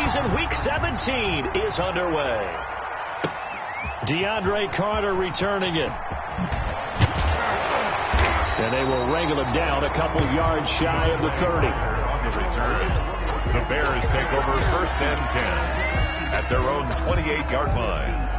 season. Week 17 is underway. DeAndre Carter returning it. And they will wrangle him down a couple yards shy of the 30. On the return, the Bears take over 1st and 10 at their own 28-yard line.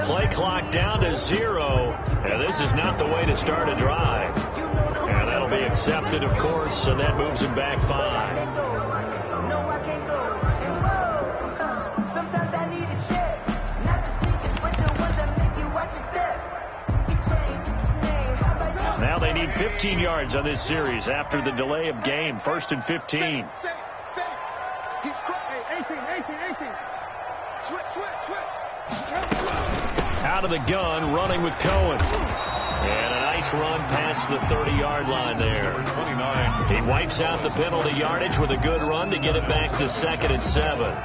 Play clock down to 0. And this is not the way to start a drive. And that'll be accepted, of course, and that moves him back 5. Now they need 15 yards on this series after the delay of game. 1st and 15. Out of the gun, running with Cohen. And a nice run past the 30-yard line there. 29. He wipes out the penalty yardage with a good run to get it back to 2nd and 7.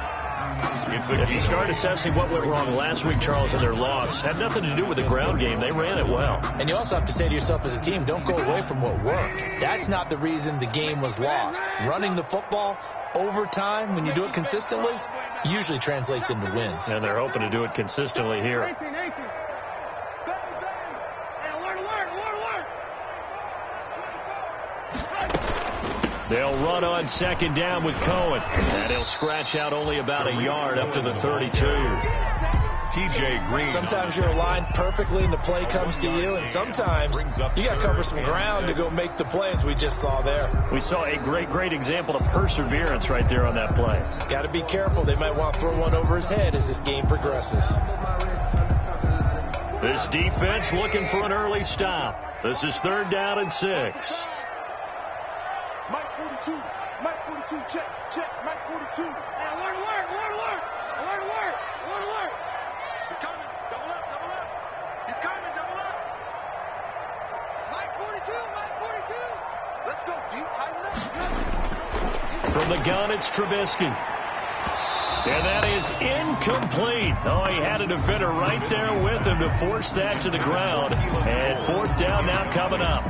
If you start assessing what went wrong last week, Charles, in their loss, had nothing to do with the ground game. They ran it well. And you also have to say to yourself as a team, don't go away from what worked. That's not the reason the game was lost. Running the football over time, when you do it consistently, usually translates into wins. And they're hoping to do it consistently here. They'll run on 2nd down with Cohen. And he'll scratch out only about a yard up to the 32. T.J. Green. Sometimes you're aligned perfectly and the play comes to you, and sometimes you got to cover some ground to go make the plays we just saw there. We saw a great example of perseverance right there on that play. Got to be careful. They might want to throw one over his head as this game progresses. This defense looking for an early stop. This is 3rd down and 6. Mike 42, check, Mike 42. Hey, alert. He's coming, double up. He's coming, double up. Mike 42. Let's go, D, tighten up. From the gun, it's Trubisky. And that is incomplete. Oh, he had a defender right there with him to force that to the ground. And 4th down now coming up.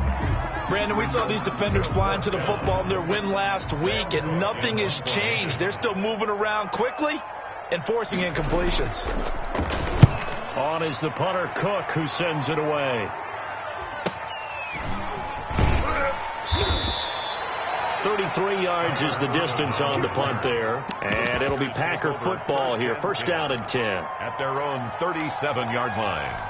Brandon, we saw these defenders flying to the football in their win last week, and nothing has changed. They're still moving around quickly and forcing incompletions. On is the punter, Cook, who sends it away. 33 yards is the distance on the punt there. And it'll be Packer football here. 1st down and 10. At their own 37-yard line.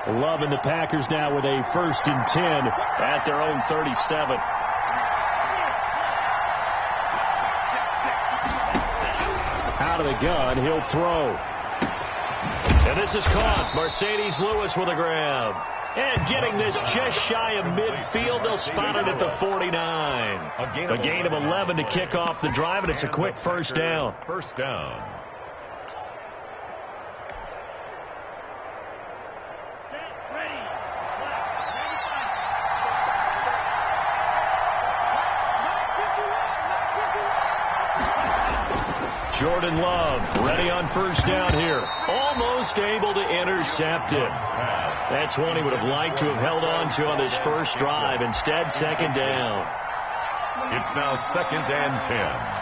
Loving the Packers now with a 1st and 10 at their own 37. Out of the gun, he'll throw. And this is caught. Mercedes Lewis with a grab. And getting this just shy of midfield. They'll spot it at the 49. A gain of 11 to kick off the drive, and it's a quick 1st down. 1st down. Jordan Love ready on 1st down here. Almost able to intercept it. That's one he would have liked to have held on to on his first drive. Instead, 2nd down. It's now 2nd and 10.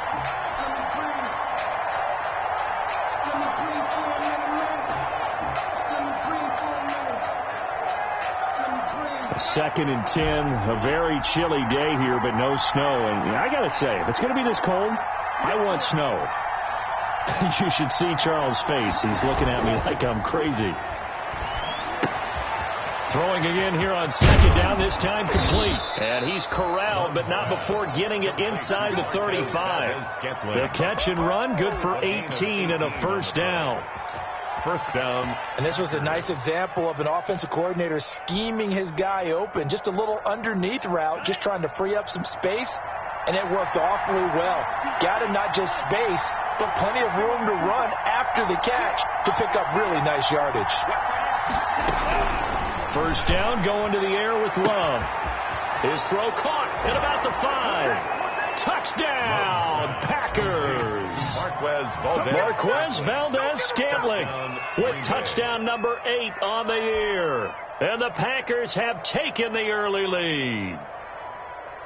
2nd and 10, a very chilly day here, but no snow. And I got to say, if it's going to be this cold, I want snow. You should see Charles' face. He's looking at me like I'm crazy. Throwing again here on 2nd down, this time complete. And he's corralled, but not before getting it inside the 35. The catch and run, good for 18 and a first down. First down. And this was a nice example of an offensive coordinator scheming his guy open. Just a little underneath route, just trying to free up some space, and it worked awfully well. Got him not just space, but plenty of room to run after the catch to pick up really nice yardage. First down, going to the air with Love. His throw caught at about the 5. Touchdown, Packers. Marquez Valdez-Scantling with touchdown number 8 on the year. And the Packers have taken the early lead.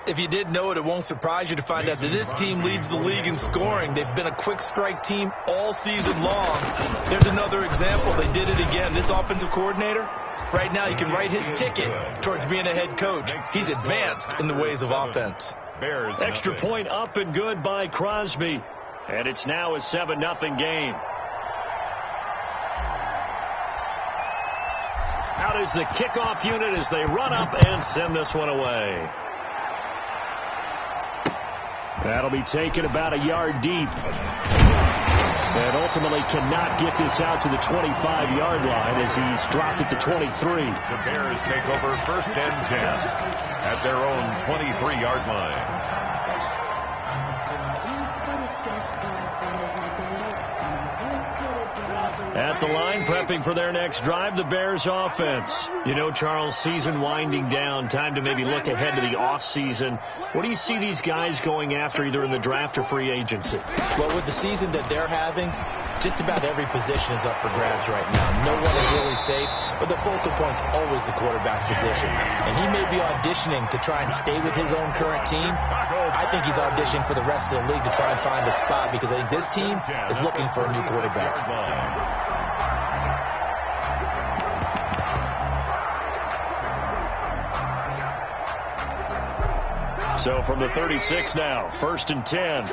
If you didn't know it, it won't surprise you to find out that this team leads the league in scoring. They've been a quick strike team all season long. There's another example. They did it again. This offensive coordinator, right now, you can write his ticket towards being a head coach. He's advanced in the ways of offense. Extra point up and good by Crosby. And it's now a 7-0 game. Out is the kickoff unit as they run up and send this one away. That'll be taken about a yard deep. And ultimately cannot get this out to the 25-yard line as he's dropped at the 23. The Bears take over 1st and 10 at their own 23-yard line. At the line, prepping for their next drive, the Bears offense. You know, Charles, season winding down, time to maybe look ahead to the offseason. What do you see these guys going after either in the draft or free agency? Well, with the season that they're having, just about every position is up for grabs right now. No one is really safe, but the focal point's always the quarterback position. And he may be auditioning to try and stay with his own current team. I think he's auditioning for the rest of the league to try and find a spot because I think this team is looking for a new quarterback. So from the 36 now, 1st and 10.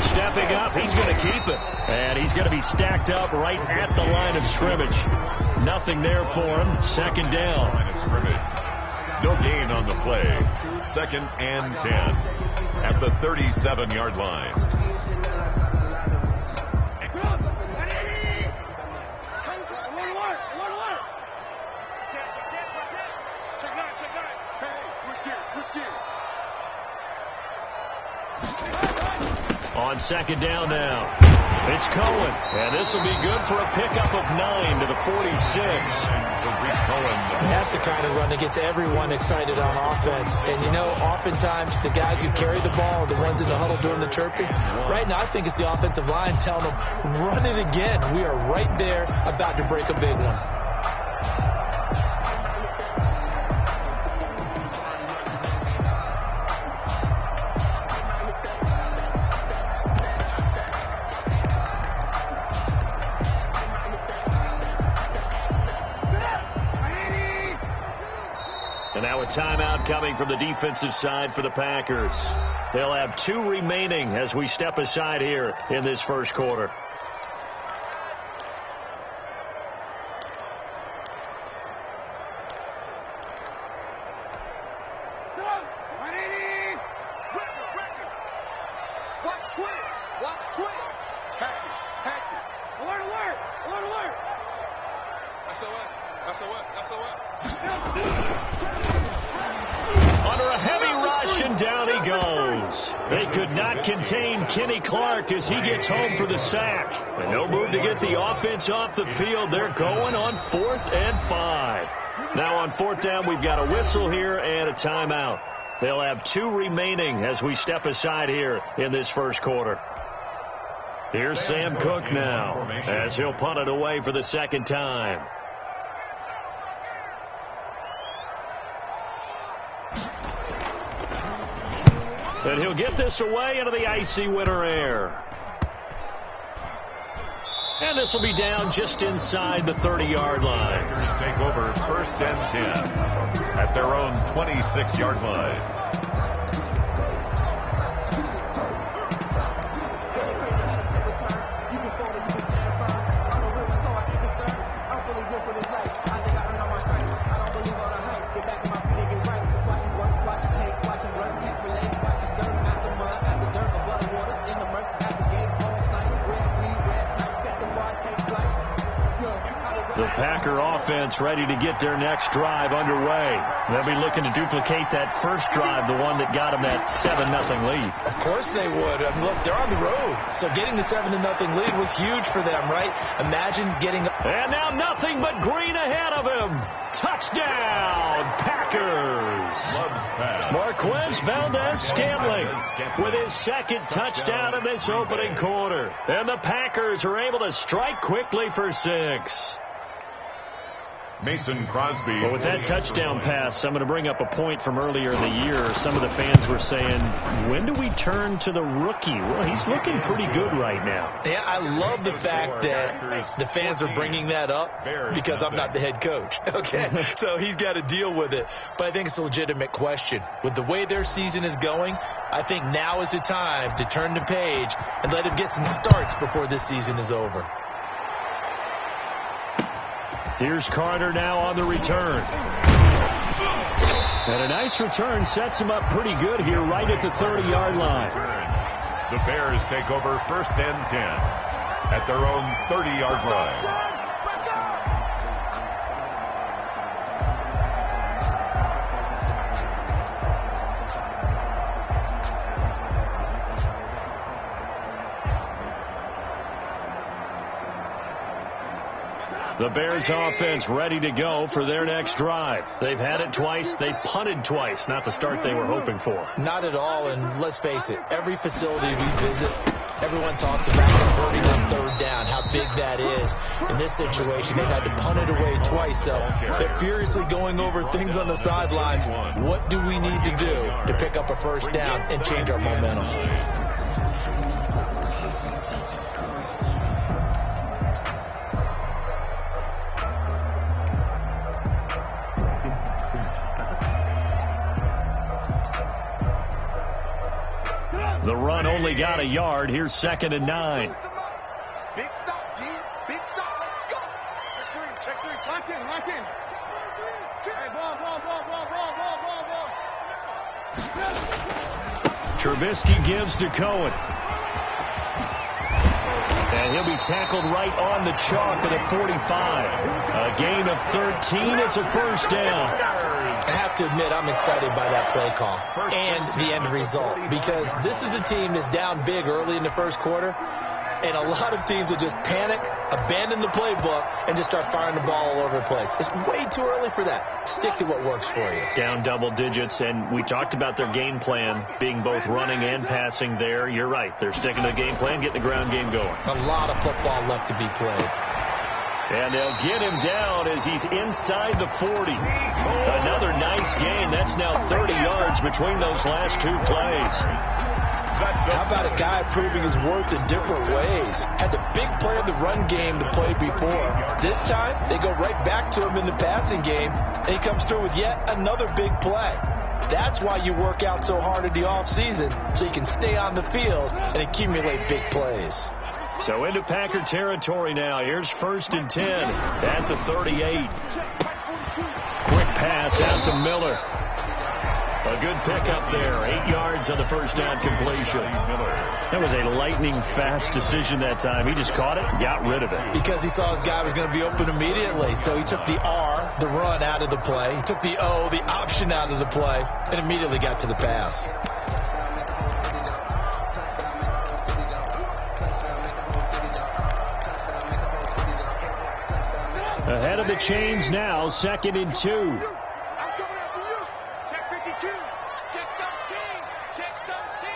Stepping up, he's going to keep it. And he's going to be stacked up right at the line of scrimmage. Nothing there for him. 2nd down. No gain on the play. 2nd and 10 at the 37-yard line. On 2nd down now. It's Cohen. And this will be good for a pickup of 9 to the 46. That's the kind of run that gets everyone excited on offense. And, you know, oftentimes the guys who carry the ball are the ones in the huddle doing the chirping. Right now, I think it's the offensive line telling them, run it again. We are right there about to break a big one. And now a timeout coming from the defensive side for the Packers. They'll have 2 remaining as we step aside here in this first quarter. Under a heavy rush, and down he goes. They could not contain Kenny Clark as he gets home for the sack. And no move to get the offense off the field. They're going on 4th and 5. Now on 4th down, we've got a whistle here and a timeout. They'll have 2 remaining as we step aside here in this first quarter. Here's Sam Cook now as he'll punt it away for the second time. And he'll get this away into the icy winter air. And this will be down just inside the 30-yard line. Packers take over 1st and 10 at their own 26-yard line. The Packer offense ready to get their next drive underway. They'll be looking to duplicate that first drive, the one that got them that 7-0 lead. Of course they would. I mean, look, they're on the road. So getting the 7-0 lead was huge for them, right? Imagine getting... And now nothing but green ahead of him. Touchdown, Packers. Marquez Valdez-Scantling with his second touchdown in this opening quarter. And the Packers are able to strike quickly for 6. Mason Crosby. Well, with that touchdown pass, I'm going to bring up a point from earlier in the year. Some of the fans were saying, when do we turn to the rookie? Well, he's looking pretty good right now. Yeah, I love the fact that the fans are bringing that up because I'm not the head coach. Okay, so he's got to deal with it. But I think it's a legitimate question. With the way their season is going, I think now is the time to turn the page and let him get some starts before this season is over. Here's Carter now on the return. And a nice return sets him up pretty good here right at the 30-yard line. The Bears take over 1st and 10 at their own 30-yard line. The Bears offense ready to go for their next drive. They've had it twice. They've punted twice. Not the start they were hoping for. Not at all, and let's face it, every facility we visit, everyone talks about converting on 3rd down, how big that is. In this situation, they've had to punt it away twice, so they're furiously going over things on the sidelines. What do we need to do to pick up a 1st down and change our momentum? The run only got a yard. Here's 2nd and 9. Big stop, G. Big stop. Let's go. Check 3. Lock in. Hey, ball. Trubisky gives to Cohen. And he'll be tackled right on the chalk at a 45. A gain of 13. It's a 1st down. I have to admit, I'm excited by that play call and the end result because this is a team that's down big early in the 1st quarter, and a lot of teams will just panic, abandon the playbook, and just start firing the ball all over the place. It's way too early for that. Stick to what works for you. Down double digits, and we talked about their game plan being both running and passing there. You're right. They're sticking to the game plan, getting the ground game going. A lot of football left to be played. And they'll get him down as he's inside the 40. Another nice gain. That's now 30 yards between those last 2 plays. How about a guy proving his worth in different ways? Had the big play of the run game to play before. This time, they go right back to him in the passing game, and he comes through with yet another big play. That's why you work out so hard in the offseason, so you can stay on the field and accumulate big plays. So into Packer territory now. Here's 1st and 10 at the 38. Quick pass out to Miller. A good pickup there. 8 yards on the 1st down completion. That was a lightning-fast decision that time. He just caught it and got rid of it. Because he saw his guy was going to be open immediately. So he took the R, the run, out of the play. He took the O, the option, out of the play, and immediately got to the pass. Ahead of the chains now, 2nd and 2. I'm coming after you. Check 52. Check 13. Check 13.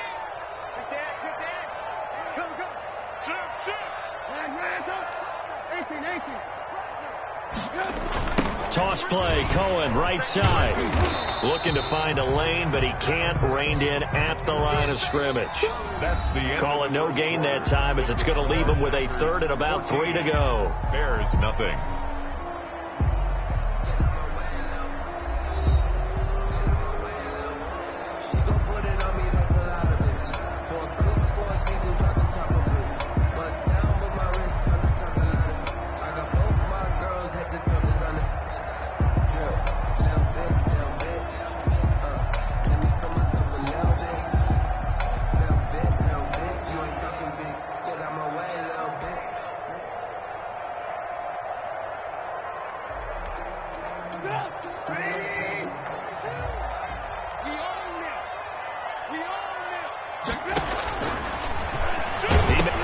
Good dash. Come. Toss play, Cohen, right side. Looking to find a lane, but he can't. Reined in at the line of scrimmage. That's the end. Call it no gain that time, as it's going to leave him with a third and about 3 to go. Bears nothing.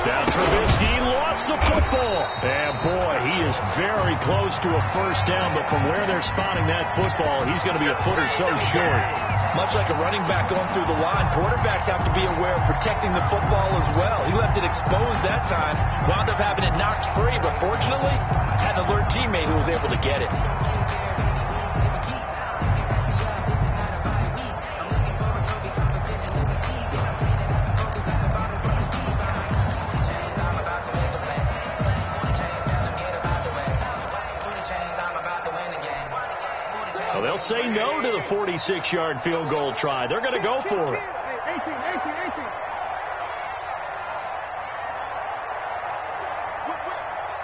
Now Trubisky lost the football. And boy, he is very close to a first down, but from where they're spotting that football, he's going to be a foot or so short. Much like a running back going through the line, quarterbacks have to be aware of protecting the football as well. He left it exposed that time, wound up having it knocked free, but fortunately, had an alert teammate who was able to get it. Well, they'll say no to the 46-yard field goal try. They're going to go for it. 18.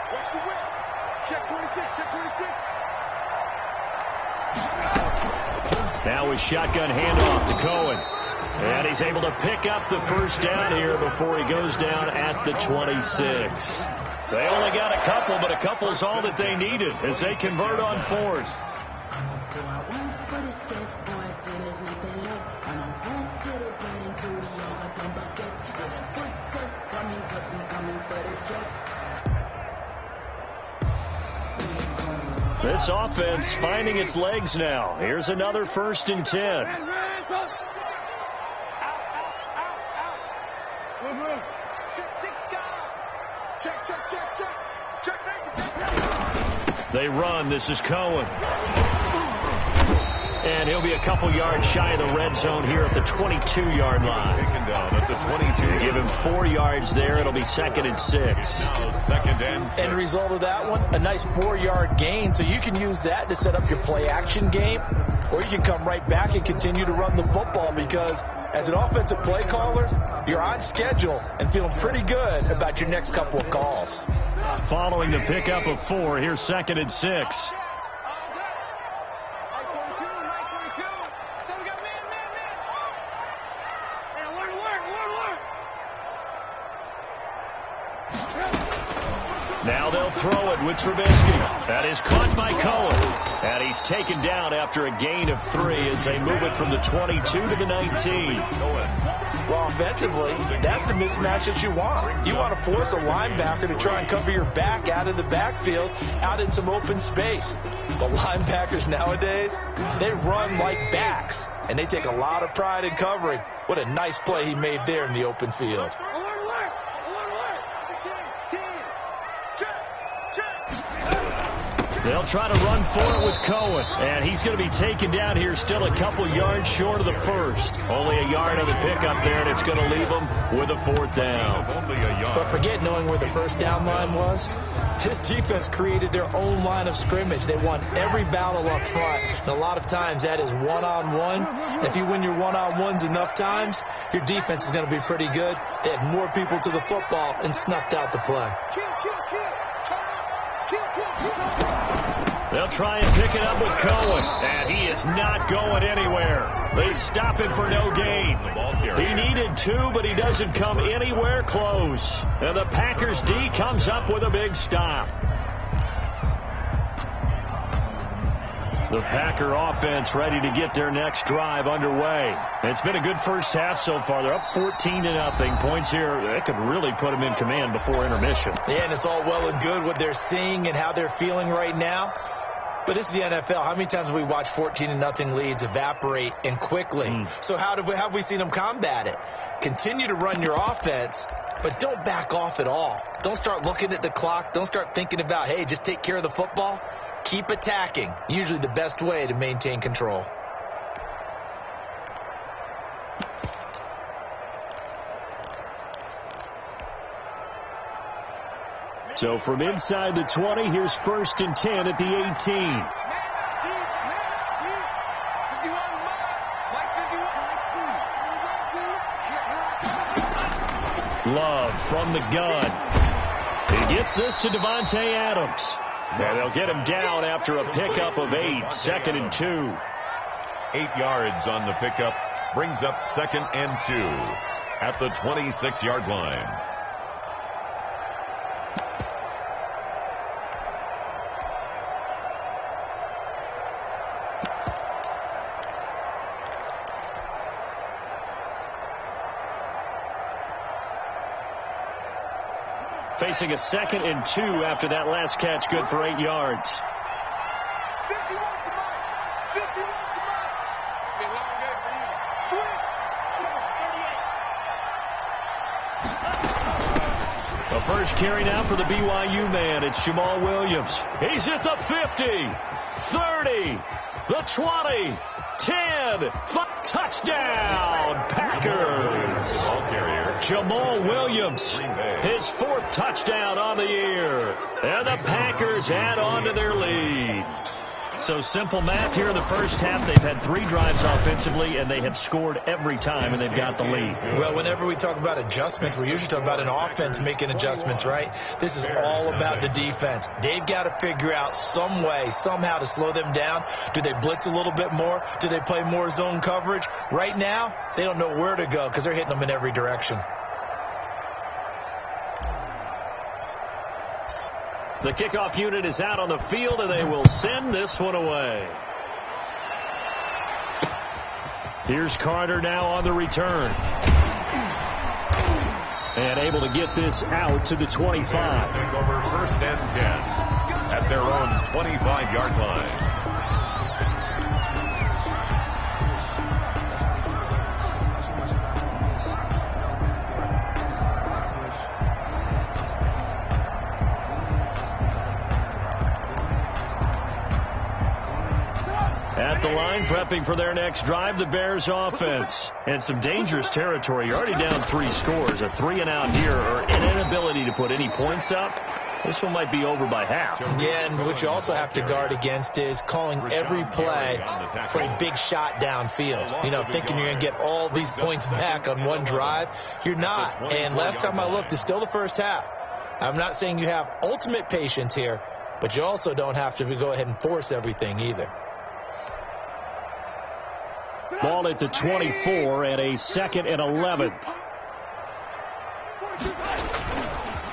Watch the whip. Check 26. Now a shotgun handoff to Cohen. And he's able to pick up the first down here before he goes down at the 26. They only got a couple, but a couple's all that they needed as they convert on fourth. This offense finding its legs now. Here's another 1st and 10. They run. This is Cohen. And he'll be a couple yards shy of the red zone here at the 22-yard line. Taken down at the 22. Give him 4 yards there. It'll be 2nd and 6. Now 2nd and 6. And the result of that one, a nice 4-yard gain. So you can use that to set up your play-action game, or you can come right back and continue to run the football because as an offensive play caller, you're on schedule and feeling pretty good about your next couple of calls. Following the pickup of 4, here's 2nd and 6. Now they'll throw it with Trubisky. That is caught by Cohen. And he's taken down after a gain of 3 as they move it from the 22 to the 19. Well, offensively, that's the mismatch that you want. You want to force a linebacker to try and cover your back out of the backfield, out in some open space. The linebackers nowadays, they run like backs, and they take a lot of pride in covering. What a nice play he made there in the open field. They'll try to run for it with Cohen, and he's going to be taken down here still a couple yards short of the first. Only a yard on the pickup there, and it's going to leave him with a 4th down. Only a yard. But forget knowing where the first down line was. This defense created their own line of scrimmage. They won every battle up front, and a lot of times that is one-on-one. If you win your one-on-ones enough times, your defense is going to be pretty good. They had more people to the football and snuffed out the play. They'll try and pick it up with Cohen, and he is not going anywhere. They stop him for no gain. He needed 2, but he doesn't come anywhere close. And the Packers D comes up with a big stop. The Packer offense ready to get their next drive underway. It's been a good first half so far. They're up 14-0. Points here, that could really put them in command before intermission. Yeah, and it's all well and good what they're seeing and how they're feeling right now. But this is the NFL. How many times have we watched 14-0 leads evaporate and quickly? So how have we seen them combat it? Continue to run your offense, but don't back off at all. Don't start looking at the clock. Don't start thinking about, hey, just take care of the football. Keep attacking. Usually the best way to maintain control. So from inside the 20, here's 1st and 10 at the 18. Love from the gun. He gets this to Davante Adams. And they'll get him down after a pickup of 8. 2nd and 2. 8 yards on the pickup. Brings up 2nd and 2 at the 26-yard line. Facing a 2nd and 2 after that last catch, good for 8 yards. 51 to Mike. 51 to Mike. Be a long day for you. Switch. The first carry now for the BYU man. It's Jamal Williams. He's at the 50, 30, the 20, 10, touchdown, Packers. Ball carrier. Jamal Williams, his 4th touchdown on the year. And the Packers add on to their lead. So simple math here in the first half. They've had 3 drives offensively, and they have scored every time, and they've got the lead. Well, whenever we talk about adjustments, we usually talk about an offense making adjustments, right? This is all about the defense. They've got to figure out some way, somehow to slow them down. Do they blitz a little bit more? Do they play more zone coverage? Right now, they don't know where to go because they're hitting them in every direction. The kickoff unit is out on the field, and they will send this one away. Here's Carter now on the return. And able to get this out to the 25. Take over 1st and 10 at their own 25-yard line. At the line, prepping for their next drive, the Bears offense. And some dangerous territory. You're already down 3 scores. A 3-and-out here, or an inability to put any points up. This one might be over by half. Yeah, and what you also have to guard against is calling every play for a big shot downfield. You know, thinking you're going to get all these points back on one drive. You're not. And last time I looked, it's still the first half. I'm not saying you have ultimate patience here, but you also don't have to go ahead and force everything either. Ball at the 24 and a 2nd and 11.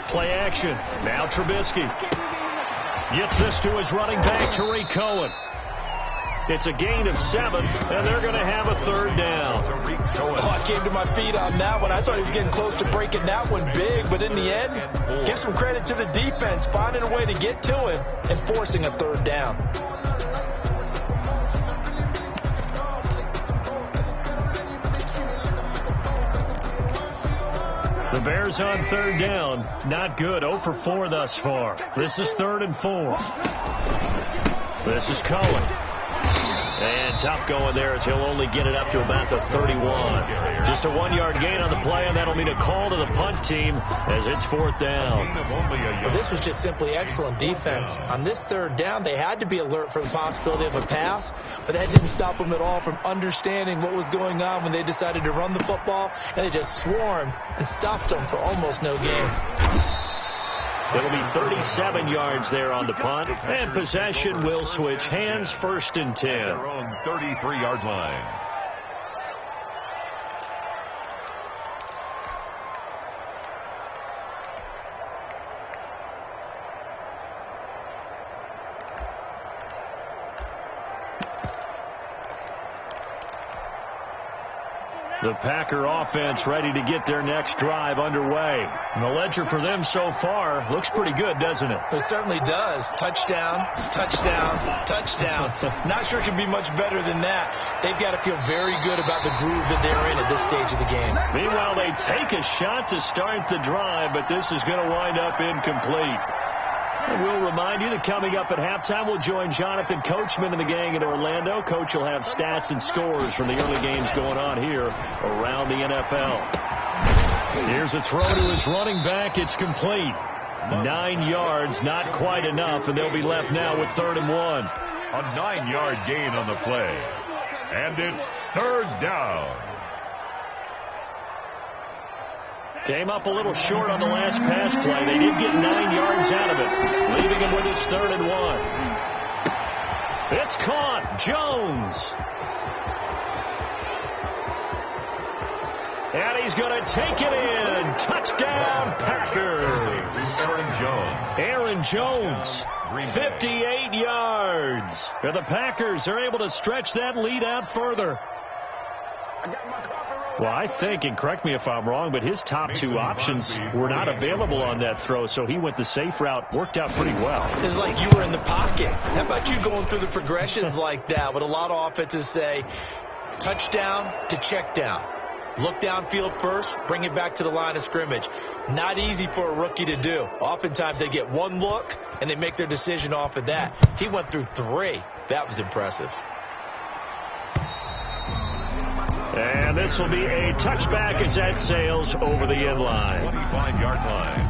Play action. Now Trubisky gets this to his running back, Tariq Cohen. It's a gain of 7, and they're going to have a 3rd down. Oh, I came to my feet on that one. I thought he was getting close to breaking that one big, but in the end, give some credit to the defense, finding a way to get to him and forcing a 3rd down. The Bears on 3rd down. Not good. 0 for 4 thus far. This is 3rd and 4. This is Cohen. And tough going there as he'll only get it up to about the 31. Just a 1-yard gain on the play, and that'll mean a call to the punt team as it's 4th down. Well, this was just simply excellent defense. On this 3rd down, they had to be alert for the possibility of a pass, but that didn't stop them at all from understanding what was going on when they decided to run the football, and they just swarmed and stuffed them for almost no gain. It'll be 37 yards there on the punt, and possession will switch hands, 1st and 10. Their own 33-yard line. The Packer offense ready to get their next drive underway. And the ledger for them so far looks pretty good, doesn't it? It certainly does. Touchdown, touchdown, touchdown. Not sure it can be much better than that. They've got to feel very good about the groove that they're in at this stage of the game. Meanwhile, they take a shot to start the drive, but this is going to wind up incomplete. And we'll remind you that coming up at halftime, we'll join Jonathan Coachman and the gang in Orlando. Coach will have stats and scores from the early games going on here around the NFL. Here's a throw to his running back. It's complete. 9 yards, not quite enough, and they'll be left now with 3rd and 1. A 9-yard gain on the play. And it's 3rd down. Came up a little short on the last pass play. They did get 9 yards out of it, leaving him with his 3rd and 1. It's caught. Jones. And he's going to take it in. Touchdown, Packers. Aaron Jones, 58 yards. And the Packers are able to stretch that lead out further. Well, I think, and correct me if I'm wrong, but his top 2 options were not available on that throw, so he went the safe route. Worked out pretty well. It was like you were in the pocket. How about you going through the progressions like that? What a lot of offenses say, touchdown to check down. Look downfield first, bring it back to the line of scrimmage. Not easy for a rookie to do. Oftentimes they get 1 look, and they make their decision off of that. He went through 3. That was impressive. And this will be a touchback as that sails over the end line. 25-yard line.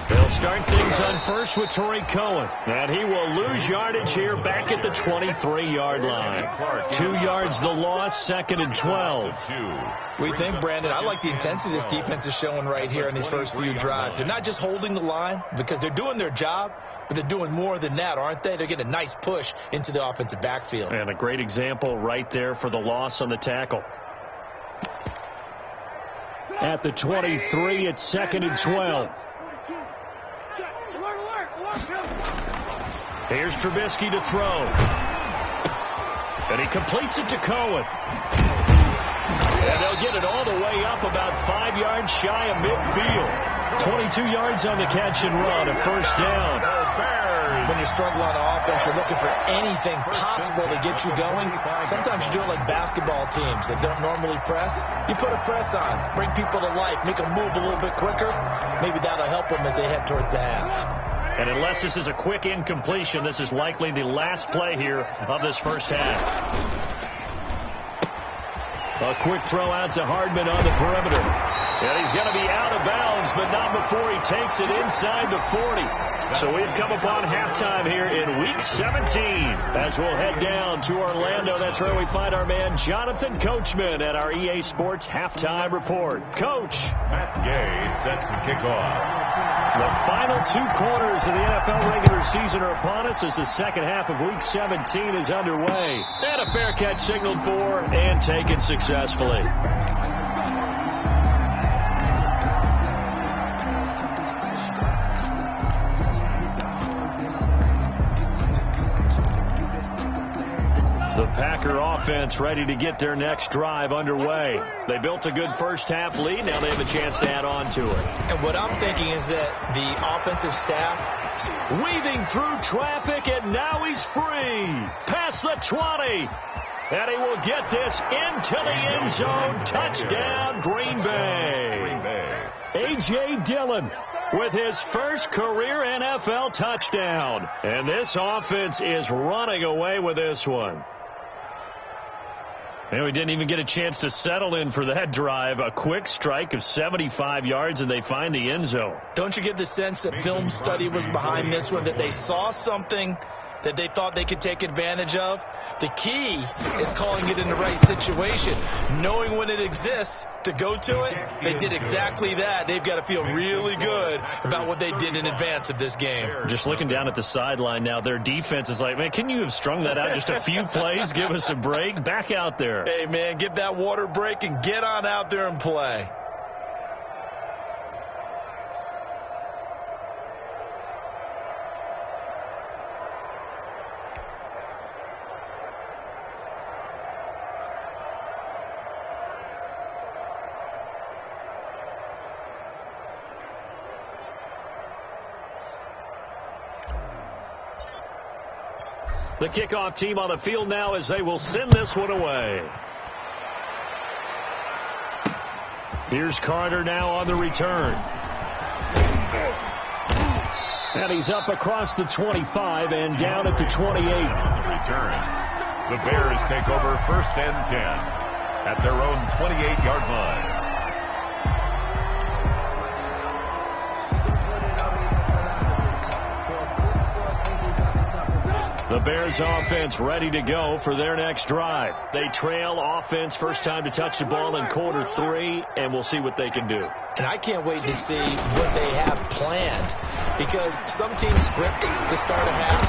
They'll start things on first with Torrey Cohen. And he will lose yardage here back at the 23-yard line. 2 yards the loss, 2nd and 12. We think, Brandon, I like the intensity this defense is showing right here in these first few drives. They're not just holding the line because they're doing their job, but they're doing more than that, aren't they? They're getting a nice push into the offensive backfield. And a great example right there for the loss on the tackle. At the 23, it's 2nd and 12. Here's Trubisky to throw. And he completes it to Cohen. And they'll get it all the way up about 5 yards shy of midfield. 22 yards on the catch and run, a first down. When you struggle on offense, you're looking for anything possible to get you going. Sometimes you do it like basketball teams that don't normally press. You put a press on, bring people to life, make them move a little bit quicker. Maybe that'll help them as they head towards the half. And unless this is a quick incompletion, this is likely the last play here of this first half. A quick throw out to Hardman on the perimeter. And he's going to be out of bounds, but not before he takes it inside the 40. So we've come upon halftime here in Week 17. As we'll head down to Orlando, that's where we find our man Jonathan Coachman at our EA Sports Halftime Report. Coach. Matt Gay set to kick off. The final 2 quarters of the NFL regular season are upon us as the second half of Week 17 is underway. And a fair catch signaled for and taken successfully. The Packer offense ready to get their next drive underway. They built a good first half lead. Now they have a chance to add on to it. And what I'm thinking is that the offensive staff weaving through traffic, and now he's free. Past the 20. And he will get this into the end zone. Touchdown, Green Bay. A.J. Dillon with his first career NFL touchdown. And this offense is running away with this one. And we didn't even get a chance to settle in for that drive. A quick strike of 75 yards, and they find the end zone. Don't you get the sense that film study was behind this one, that they saw something that they thought they could take advantage of? The key is calling it in the right situation, knowing when it exists to go to it. They did exactly that. They've got to feel really good about what they did in advance of this game. Just looking down at the sideline now, their defense is like, man, can you have strung that out just a few plays? Give us a break. Back out there. Hey, man, give that water break and get on out there and play. The kickoff team on the field now as they will send this one away. Here's Carter now on the return. And he's up across the 25 and down at the 28. On the return, the Bears take over 1st and 10 at their own 28-yard line. The Bears offense ready to go for their next drive. They trail offense first time to touch the ball in quarter 3, and we'll see what they can do. And I can't wait to see what they have planned, because some teams script to start a half.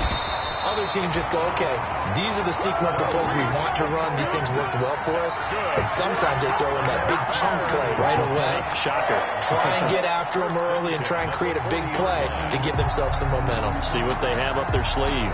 Other teams just go, okay, these are the sequence of plays we want to run. These things worked well for us. And sometimes they throw in that big chunk play right away. Shocker. Try and get after them early and try and create a big play to give themselves some momentum. See what they have up their sleeve.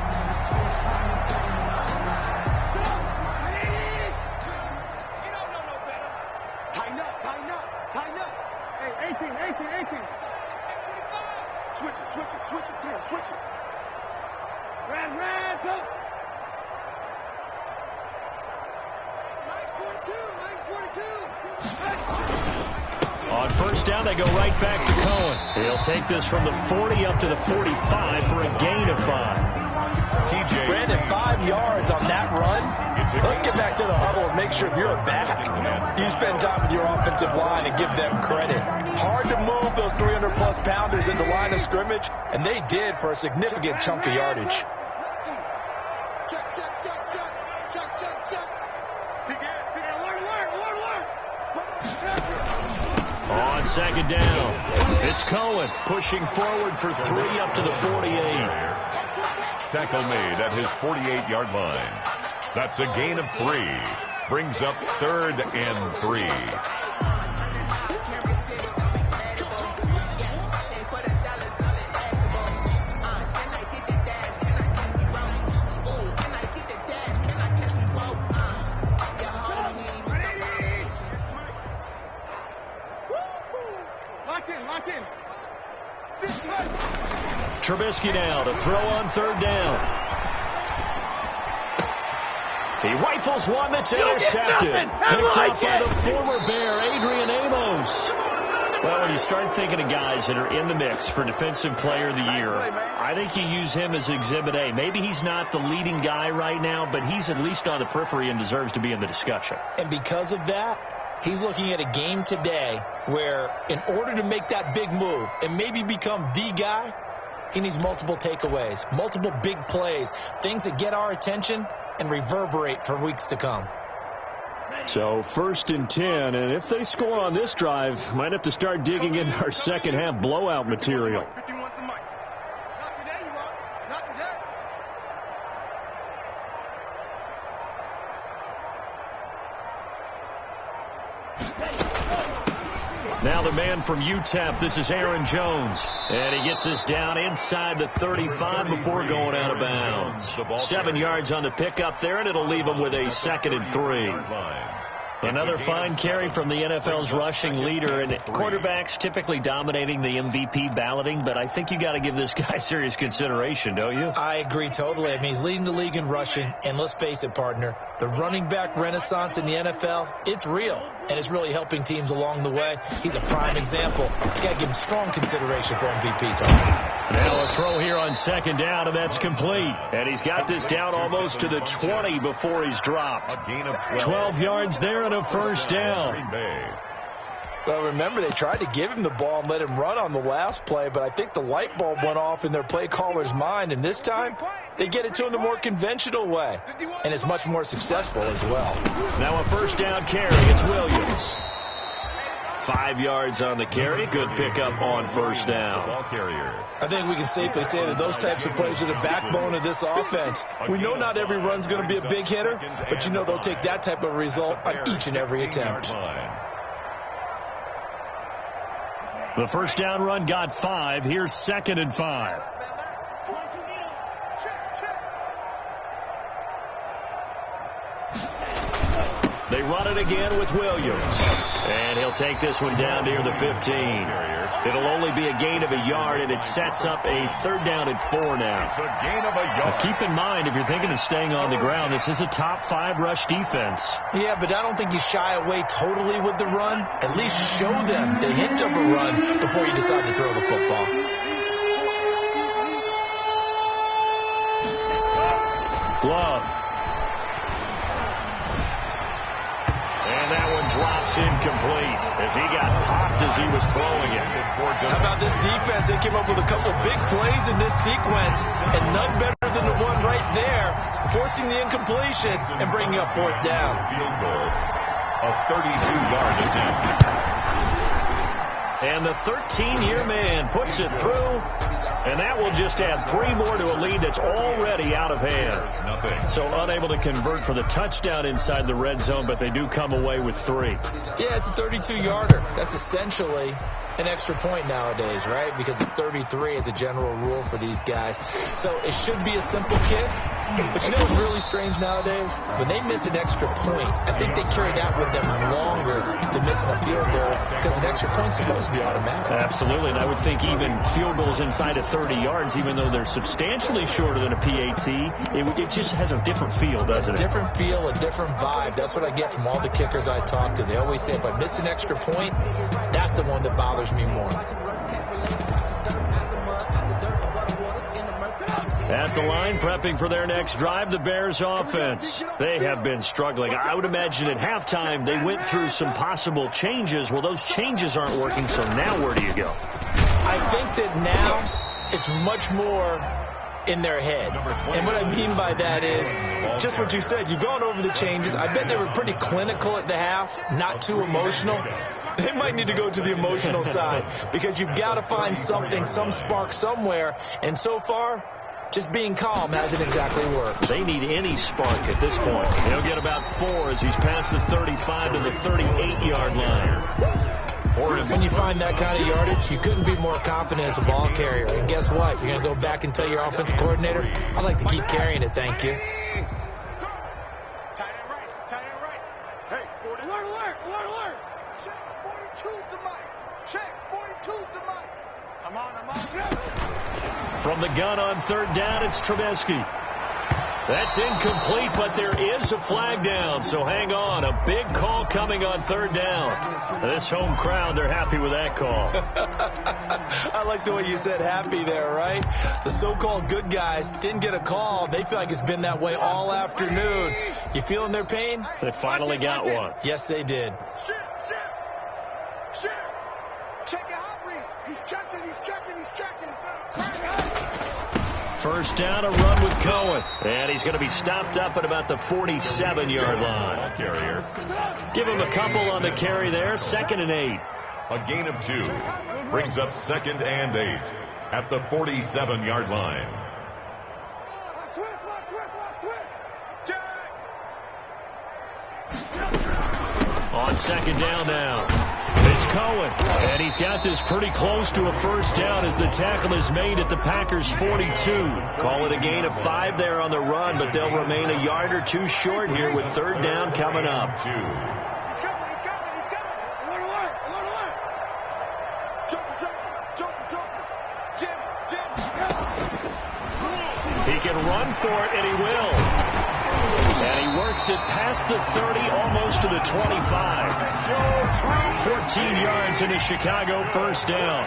On first down, they go right back to Cohen. He'll take this from the 40 up to the 45 for a gain of 5. TJ. Brandon, 5 yards on that run. Let's get back to the huddle and make sure if you're a back, you spend time with your offensive line and give them credit. Hard to move those 300-plus pounders in the line of scrimmage, and they did for a significant chunk of yardage. On second down, it's Cohen pushing forward for 3 up to the 48. Tackle made at his 48-yard line. That's a gain of 3. Brings up 3rd and 3. Trubisky now to throw on 3rd down. He rifles one that's intercepted. Picked up by the former Bear, Adrian Amos. Well, when you start thinking of guys that are in the mix for Defensive Player of the Year, I think you use him as Exhibit A. Maybe he's not the leading guy right now, but he's at least on the periphery and deserves to be in the discussion. And because of that, he's looking at a game today where in order to make that big move and maybe become the guy, he needs multiple takeaways, multiple big plays, things that get our attention and reverberate for weeks to come. So 1st and 10, and if they score on this drive, might have to start digging in our second half blowout material. Not today, you are. Not today. Now the man from UTEP, this is Aaron Jones. And he gets this down inside the 35 before going out of bounds. 7 yards on the pickup there, and it'll leave him with a 2nd and 3. Another fine carry from the NFL's rushing leader, and quarterbacks typically dominating the MVP balloting, but I think you got to give this guy serious consideration, don't you? I agree totally. I mean, he's leading the league in rushing, and let's face it, partner, the running back renaissance in the NFL, it's real, and it's really helping teams along the way. He's a prime example. You got to give him strong consideration for MVP, Tom. Now a throw here on 2nd down, and that's complete. And he's got this down almost to the 20 before he's dropped. A gain of 12 yards there and a 1st down. Well, remember, they tried to give him the ball and let him run on the last play, but I think the light bulb went off in their play caller's mind, and this time they get it to him the more conventional way, and it's much more successful as well. Now a first down carry. It's Williams. 5 yards on the carry. Good pickup on first down. Ball carrier. I think we can safely say that those types of plays are the backbone of this offense. We know not every run's going to be a big hitter, but you know they'll take that type of result on each and every attempt. The first down run got 5. Here's 2nd and 5. They run it again with Williams. And he'll take this one down near the 15. It'll only be a gain of a yard, and it sets up a 3rd down and 4 now. It's a gain of a yard. Now keep in mind, if you're thinking of staying on the ground, this is a top 5 rush defense. Yeah, but I don't think you shy away totally with the run. At least show them the hint of a run before you decide to throw the football. Glove. And that one drops incomplete as he got popped as he was throwing it. How about this defense? They came up with a couple big plays in this sequence, and none better than the one right there, forcing the incompletion and bringing up 4th down. Field goal. A 32-yard attempt. And the 13-year man puts it through, and that will just add 3 more to a lead that's already out of hand. Nothing. So unable to convert for the touchdown inside the red zone, but they do come away with 3. Yeah, it's a 32-yarder. That's essentially an extra point nowadays, right? Because it's 33 as a general rule for these guys. So it should be a simple kick. But you know what's really strange nowadays? When they miss an extra point, I think they carry that with them longer than missing a field goal because an extra point's supposed to be automatic. Absolutely, and I would think even field goals inside of 30 yards, even though they're substantially shorter than a PAT, it just has a different feel, doesn't it? A different feel, a different vibe. That's what I get from all the kickers I talk to. They always say if I miss an extra point, that's the one that bothers me more. At the line, prepping for their next drive, the Bears offense. They have been struggling. I would imagine at halftime they went through some possible changes. Well, those changes aren't working, so now where do you go? I think that now it's much more in their head. And what I mean by that is just what you said. You've gone over the changes. I bet they were pretty clinical at the half, not too emotional. They might need to go to the emotional side because you've got to find something, some spark somewhere. And so far, just being calm hasn't exactly worked. They need any spark at this point. He'll get about 4 as he's past the 35 to the 38-yard line. When you find that kind of yardage, you couldn't be more confident as a ball carrier. And guess what? You're going to go back and tell your offensive coordinator, I'd like to keep carrying it, thank you. Tight end right, tight end right. Hey, 40. Alert, alert, alert, alert. Check 42's the mic. Check 42's the mic. I'm on. From the gun on 3rd down, it's Trubisky. That's incomplete, but there is a flag down, so hang on. A big call coming on 3rd down. This home crowd, they're happy with that call. I like the way you said happy there, right? The so-called good guys didn't get a call. They feel like it's been that way all afternoon. You feeling their pain? They finally got one. Yes, they did. Shit. Check your hot read. He's checking. First down, a run with Cohen. And he's going to be stopped up at about the 47-yard line. Carrier. Give him a couple on the carry there. 2nd and 8. A gain of 2. Brings up 2nd and 8 at the 47-yard line. On 2nd down now. It's Cohen, and he's got this pretty close to a first down as the tackle is made at the Packers' 42. Call it a gain of 5 there on the run, but they'll remain a yard or 2 short here with 3rd down coming up. He's coming. Alert. Jim. He can run for it, and he will. And he works it past the 30, almost to the 25. 14 yards in a Chicago first down.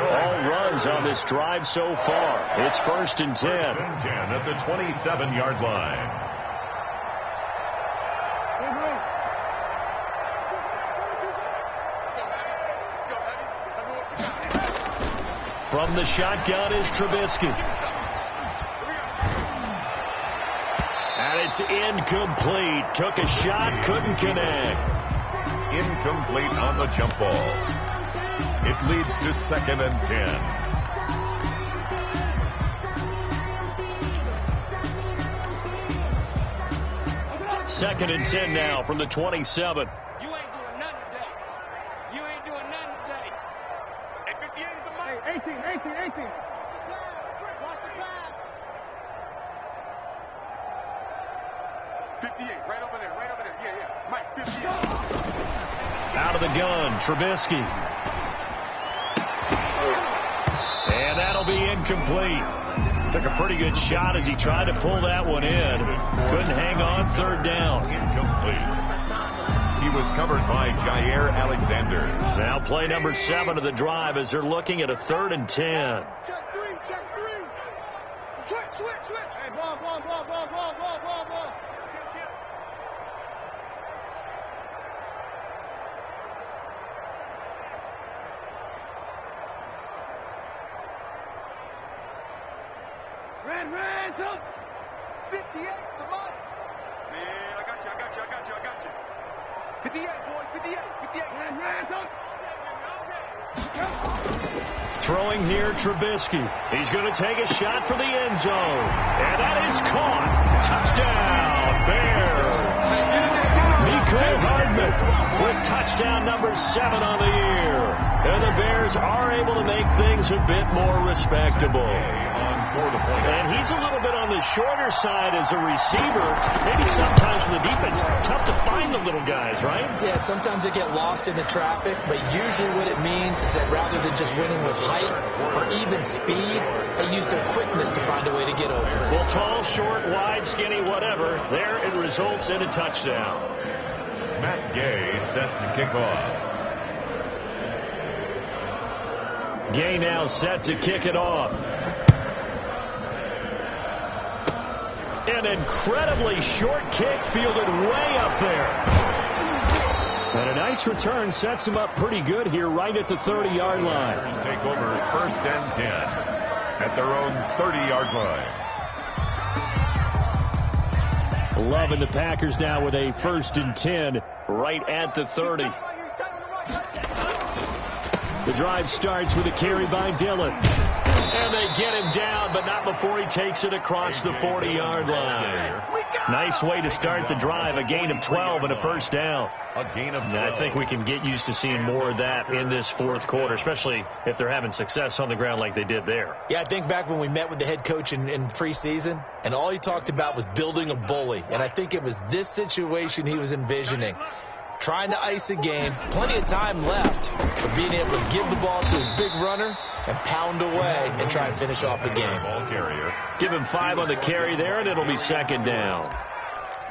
All runs on this drive so far. It's 1st and 10. 1st and 10 at the 27-yard line. From the shotgun is Trubisky. And it's incomplete. Took a shot, couldn't connect. Incomplete on the jump ball. It leads to 2nd and 10. Second and 10 now from the 27. You ain't doing nothing today. You ain't doing nothing today. Hey, 58 is a mic. 18. Watch the pass. 58, right over there. Yeah. Mike, 58. Out of the gun, Trubisky. And that'll be incomplete. Took a pretty good shot as he tried to pull that one in. Couldn't hang on, 3rd down. Incomplete. He was covered by Jair Alexander. Now play number 7 of the drive as they're looking at a 3rd and 10. Check 3. Switch. Hey, ball. Red, up. 58 is the mic. Man, I got you. 58, boys, 58. Red, up. Throwing here, Trubisky. He's going to take a shot for the end zone. And that is caught. Touchdown, Bears. Mecole Hardman with touchdown number 7 on the year. And the Bears are able to make things a bit more respectable. And he's a little bit on the shorter side as a receiver. Maybe sometimes for the defense, tough to find the little guys, right? Yeah, sometimes they get lost in the traffic, but usually what it means is that rather than just winning with height or even speed, they use their quickness to find a way to get open. Well, tall, short, wide, skinny, whatever, there it results in a touchdown. Matt Gay set to kick off. Gay now set to kick it off. An incredibly short kick fielded way up there. And a nice return sets him up pretty good here right at the 30-yard line. Take over 1st and 10 at their own 30-yard line. Loving the Packers now with a 1st and 10 right at the 30. The drive starts with a carry by Dillon. And they get him down, but not before he takes it across the 40-yard line. Nice way to start the drive, a gain of 12 and a 1st down. A gain of 12. I think we can get used to seeing more of that in this 4th quarter, especially if they're having success on the ground like they did there. Yeah, I think back when we met with the head coach in preseason, and all he talked about was building a bully. And I think it was this situation he was envisioning. Trying to ice a game, plenty of time left, but being able to give the ball to his big runner and pound away and try and finish off the game. Ball carrier. Give him 5 on the carry there, and it'll be 2nd down.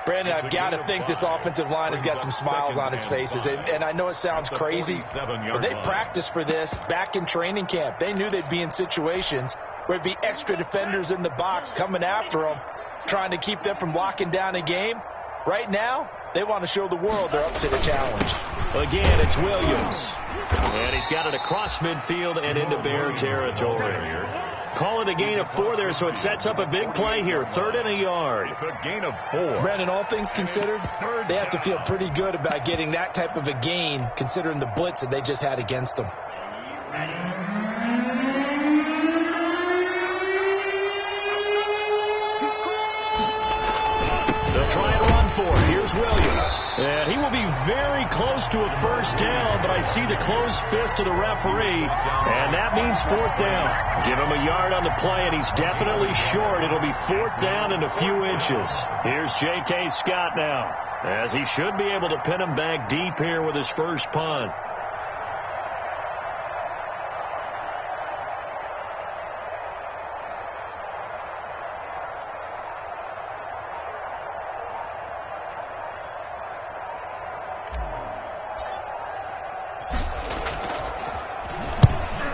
Brandon, I've got to think this offensive line has got some smiles on its faces. And I know it sounds crazy, but they practiced for this back in training camp. They knew they'd be in situations where it'd be extra defenders in the box coming after them, trying to keep them from locking down a game. Right now, they want to show the world they're up to the challenge. Again, it's Williams. And he's got it across midfield and into Bear territory. Call it a gain of 4 there, so it sets up a big play here. 3rd and a yard. It's a gain of 4. Brandon, all things considered, they have to feel pretty good about getting that type of a gain, considering the blitz that they just had against them. They'll try and run for it. Here's Williams. And he will be very close to a 1st down, but I see the closed fist of the referee, and that means 4th down. Give him a yard on the play, and he's definitely short. It'll be 4th down and a few inches. Here's J.K. Scott now, as he should be able to pin him back deep here with his first punt.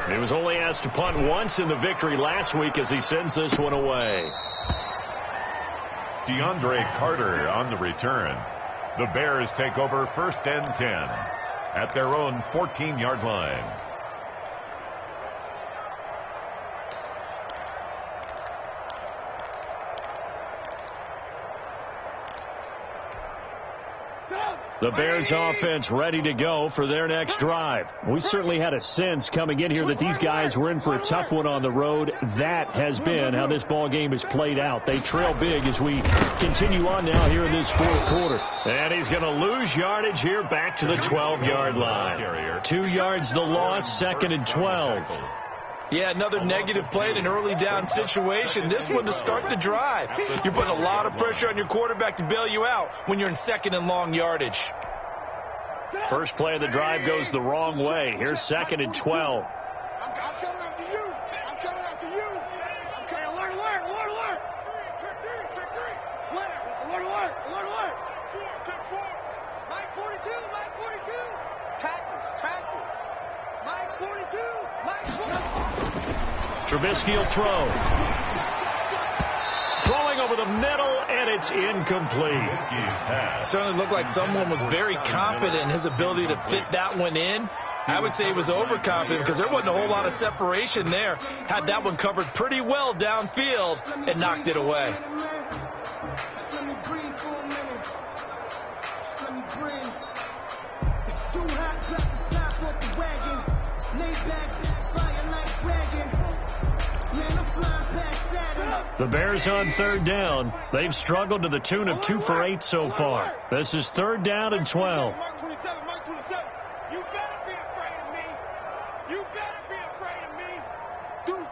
He was only asked to punt once in the victory last week as he sends this one away. DeAndre Carter on the return. The Bears take over 1st and 10 at their own 14-yard line. The Bears offense ready to go for their next drive. We certainly had a sense coming in here that these guys were in for a tough one on the road. That has been how this ball game has played out. They trail big as we continue on now here in this fourth quarter. And he's going to lose yardage here back to the 12-yard line. 2 yards the loss, 2nd and 12. Yeah, another negative play in an early down situation. This one to start the drive. You're putting a lot of pressure on your quarterback to bail you out when you're in 2nd and long yardage. First play of the drive goes the wrong way. Here's 2nd and 12. I'm coming after you. I'm coming after you. Okay, alert, alert, alert, alert. Check three. Slam. Alert. Check four. Mike 42, Mike 42. Tackles. Mike 42, Mike 42. Trubisky will throw. Throwing over the middle, and it's incomplete. Certainly looked like someone was very confident in his ability to fit that one in. I would say he was overconfident because there wasn't a whole lot of separation there. Had that one covered pretty well downfield and knocked it away. The Bears on 3rd down. They've struggled to the tune of 2 for 8 so far. This is 3rd down and 12. Mark 27. You better be afraid of me. You better be afraid of me. Deuce.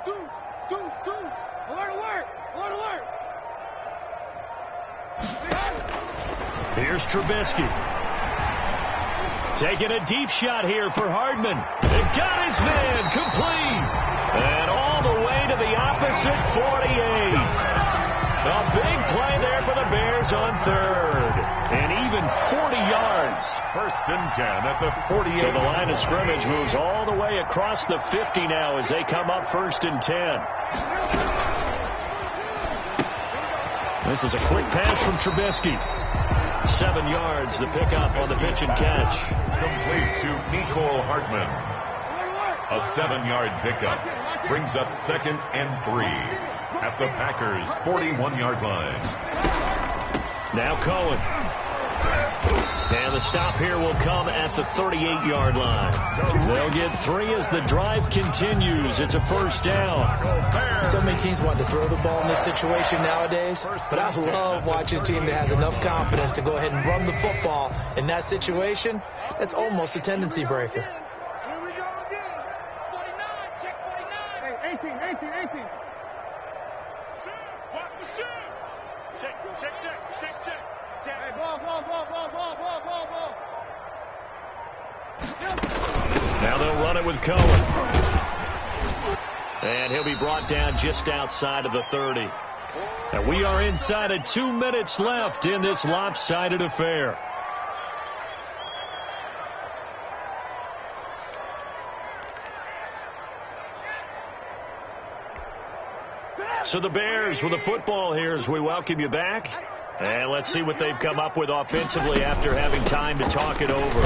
Alert. Here's Trubisky. Taking a deep shot here for Hardman. It got his man complete. And all the way to the opposite 48. A big play there for the Bears on 3rd. And even 40 yards. 1st and 10 at the 48. So the line of scrimmage moves all the way across the 50 now as they come up 1st and 10. This is a quick pass from Trubisky. 7 yards, the pickup on the pitch and catch. Complete to Mecole Hardman. A 7-yard pickup brings up 2nd and 3 at the Packers' 41-yard line. Now Cohen. And the stop here will come at the 38-yard line. They'll get 3 as the drive continues. It's a 1st down. So many teams want to throw the ball in this situation nowadays, but I love watching a team that has enough confidence to go ahead and run the football in that situation. That's almost a tendency breaker. Here we go again. 49. Check 49. Hey, 18. Watch the shoot. Check. Hey, ball. Now they'll run it with Cohen. And he'll be brought down just outside of the 30. And we are inside of 2 minutes left in this lopsided affair. So the Bears with the football here as we welcome you back. And let's see what they've come up with offensively after having time to talk it over.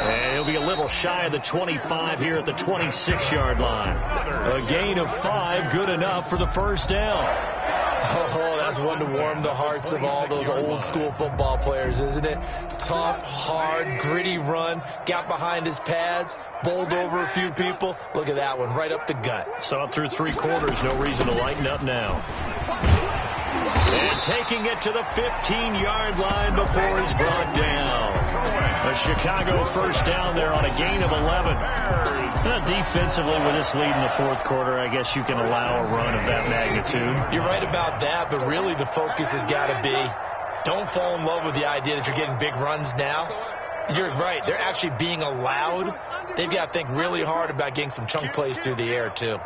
And he'll be a little shy of the 25 here at the 26-yard line. A gain of 5, good enough for the 1st down. Oh, that's one to warm the hearts of all those old-school football players, isn't it? Tough, hard, gritty run, got behind his pads, bowled over a few people. Look at that one, right up the gut. Saw it through 3 quarters, no reason to lighten up now. And taking it to the 15-yard line before he's brought down. A Chicago 1st down there on a gain of 11. Defensively, with this lead in the 4th quarter, I guess you can allow a run of that magnitude. You're right about that, but really the focus has got to be don't fall in love with the idea that you're getting big runs now. You're right. They're actually being allowed. They've got to think really hard about getting some chunk plays through the air, too.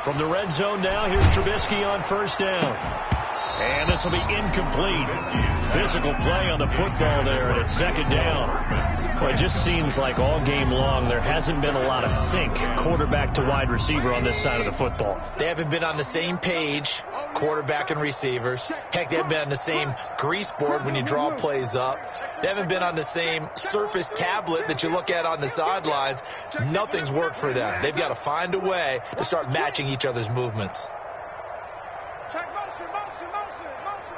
From the red zone now, here's Trubisky on 1st down. And this will be incomplete. Physical play on the football there, and it's 2nd down. Well, it just seems like all game long there hasn't been a lot of sync quarterback to wide receiver on this side of the football. They haven't been on the same page, quarterback and receivers. Heck, they haven't been on the same grease board when you draw plays up. They haven't been on the same Surface tablet that you look at on the sidelines. Nothing's worked for them. They've got to find a way to start matching each other's movements. Check motion, motion, motion, motion.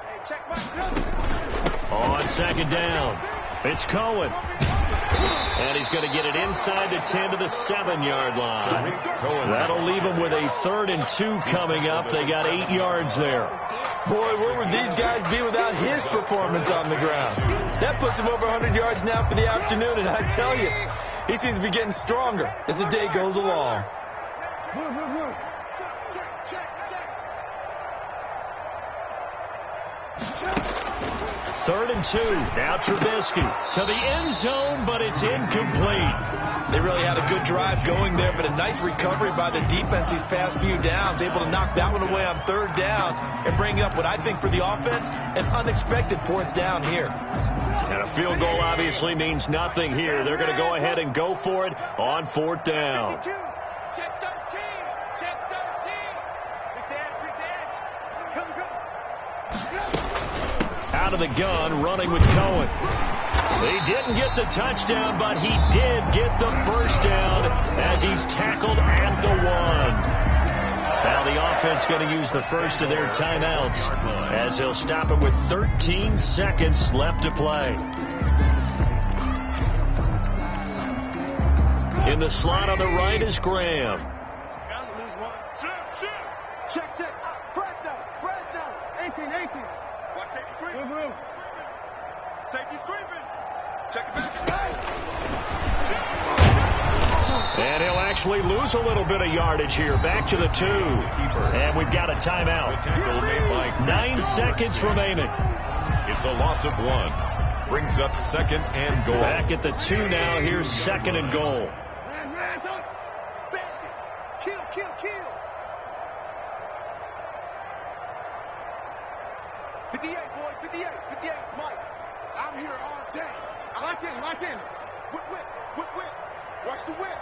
Hey, check motion. On second down, it's Cohen. And he's going to get it inside the 10 to the 7-yard line. That'll leave him with a 3rd and 2 coming up. They got 8 yards there. Boy, where would these guys be without his performance on the ground? That puts him over 100 yards now for the afternoon, and I tell you, he seems to be getting stronger as the day goes along. Third and 2. Now Trubisky to the end zone, but it's incomplete. They really had a good drive going there, but a nice recovery by the defense these past few downs, able to knock that one away on 3rd down and bring up what I think for the offense, an unexpected 4th down here. And a field goal obviously means nothing here. They're going to go ahead and go for it on 4th down. Check 13. Check 13. Big dash. Come. Out of the gun, running with Cohen. He didn't get the touchdown, but he did get the first down as he's tackled at the 1. Now the offense going to use the first of their timeouts as they'll stop it with 13 seconds left to play. In the slot on the right is Graham. Bound to lose one. Check. Fresno. 18. Watch safety screen. Safety screaming. Check the back. And he'll actually lose a little bit of yardage here. Back to the 2. And we've got a timeout. 9 seconds remaining. It's a loss of 1. Brings up 2nd and goal. Back at the 2 now. Here's 2nd and goal. Ran, bandit. Kill. 58, boys, 58, Mike. I'm here all day. Lock in. Whip. Watch the whip.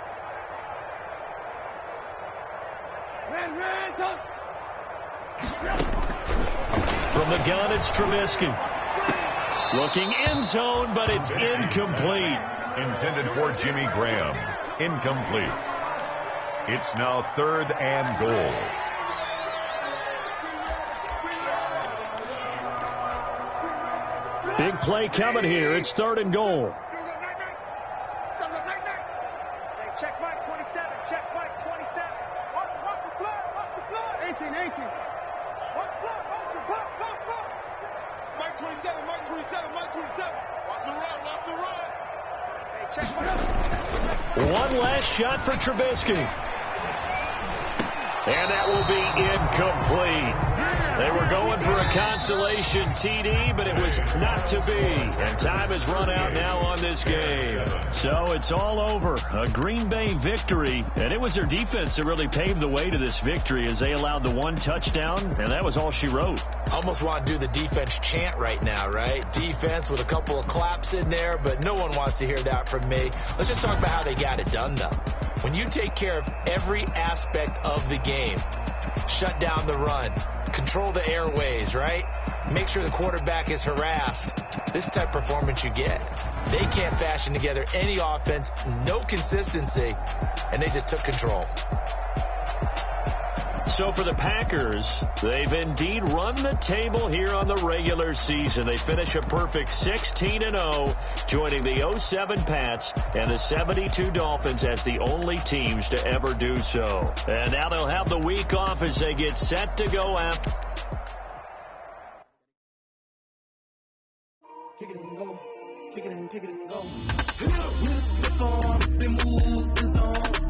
Ran, dunk. From the gun, it's Trubisky. Looking end zone, but it's incomplete. Intended for Jimmy Graham. Incomplete. It's now 3rd and goal. Big play coming here. It's 3rd and goal. Hey, check Mike 27. Watch the flood. 18. Watch the flood. Mike 27. Watch the run. Hey, check Mike. One last shot for Trubisky. And that will be incomplete. They were going for a consolation TD, but it was not to be. And time has run out now on this game. So it's all over. A Green Bay victory. And it was their defense that really paved the way to this victory as they allowed the 1 touchdown. And that was all she wrote. Almost want to do the defense chant right now, right? Defense with a couple of claps in there, but no one wants to hear that from me. Let's just talk about how they got it done, though. When you take care of every aspect of the game, shut down the run, control the airways, right? Make sure the quarterback is harassed. This type of performance you get. They can't fashion together any offense, no consistency, and they just took control. So for the Packers, they've indeed run the table here on the regular season. They finish a perfect 16-0, joining the 07 Pats and the 72 Dolphins as the only teams to ever do so. And now they'll have the week off as they get set to go after. Kick it and go. Kick it and go. With the forms, they move the zones.